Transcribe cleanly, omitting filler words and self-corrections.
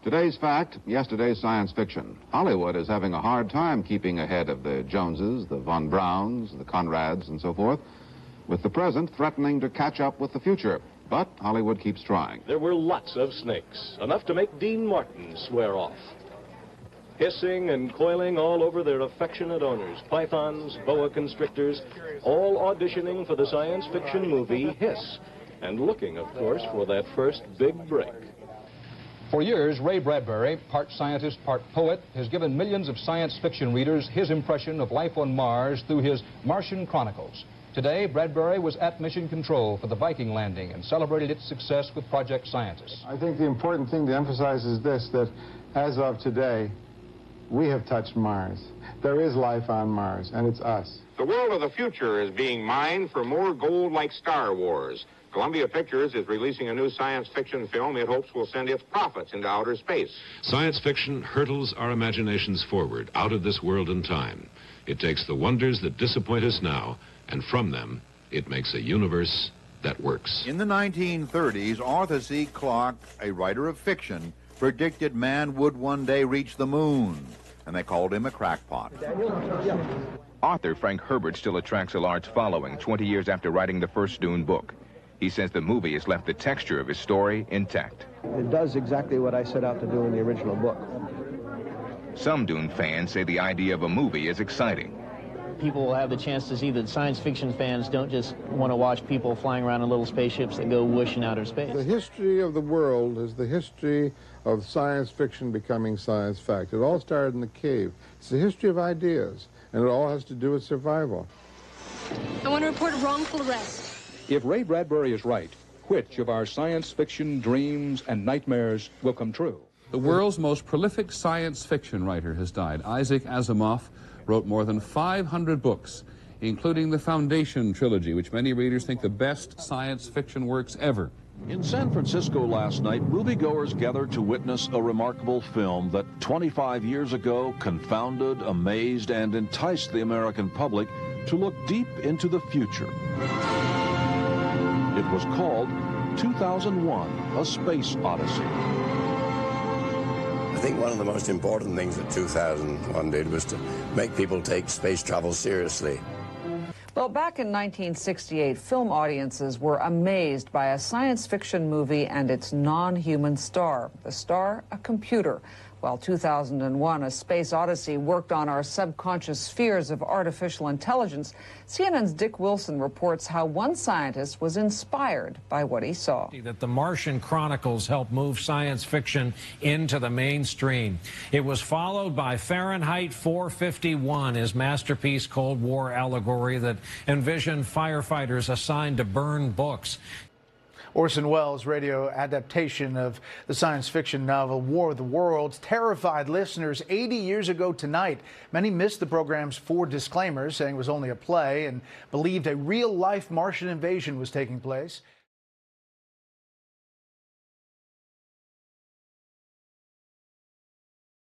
Today's fact, yesterday's science fiction. Hollywood is having a hard time keeping ahead of the Joneses, the Von Browns, the Conrads, and so forth, with the present threatening to catch up with the future. But Hollywood keeps trying. There were lots of snakes, enough to make Dean Martin swear off. Hissing and coiling all over their affectionate owners, pythons, boa constrictors, all auditioning for the science fiction movie Hiss, and looking, of course, for that first big break. For years, Ray Bradbury, part scientist, part poet, has given millions of science fiction readers his impression of life on Mars through his Martian Chronicles. Today, Bradbury was at Mission Control for the Viking landing and celebrated its success with Project Scientist. I think the important thing to emphasize is this, that as of today, we have touched Mars. There is life on Mars, and it's us. The world of the future is being mined for more gold like Star Wars. Columbia Pictures is releasing a new science fiction film it hopes will send its profits into outer space. Science fiction hurtles our imaginations forward, out of this world and time. It takes the wonders that disappoint us now, and from them, it makes a universe that works. In the 1930s, Arthur C. Clarke, a writer of fiction, predicted man would one day reach the moon, and they called him a crackpot. Author Frank Herbert still attracts a large following 20 years after writing the first Dune book. He says the movie has left the texture of his story intact. It does exactly what I set out to do in the original book. Some Dune fans say the idea of a movie is exciting. People will have the chance to see that science fiction fans don't just want to watch people flying around in little spaceships that go whoosh in outer space. The history of the world is the history of science fiction becoming science fact. It all started in the cave. It's the history of ideas, and it all has to do with survival. I want to report a wrongful arrest. If Ray Bradbury is right, which of our science fiction dreams and nightmares will come true? The world's most prolific science fiction writer has died. Isaac Asimov wrote more than 500 books, including the Foundation trilogy, which many readers think the best science fiction works ever. In San Francisco last night, moviegoers gathered to witness a remarkable film that 25 years ago confounded, amazed, and enticed the American public to look deep into the future. It was called 2001, A Space Odyssey. I think one of the most important things that 2001 did was to make people take space travel seriously. Well, back in 1968, film audiences were amazed by a science fiction movie and its non-human star. The star, a computer. While 2001, A Space Odyssey worked on our subconscious spheres of artificial intelligence, CNN's Dick Wilson reports how one scientist was inspired by what he saw. That the Martian Chronicles helped move science fiction into the mainstream. It was followed by Fahrenheit 451, his masterpiece Cold War allegory that envisioned firefighters assigned to burn books. Orson Welles' radio adaptation of the science fiction novel War of the Worlds terrified listeners 80 years ago tonight. Many missed the program's 4 disclaimers, saying it was only a play, and believed a real-life Martian invasion was taking place.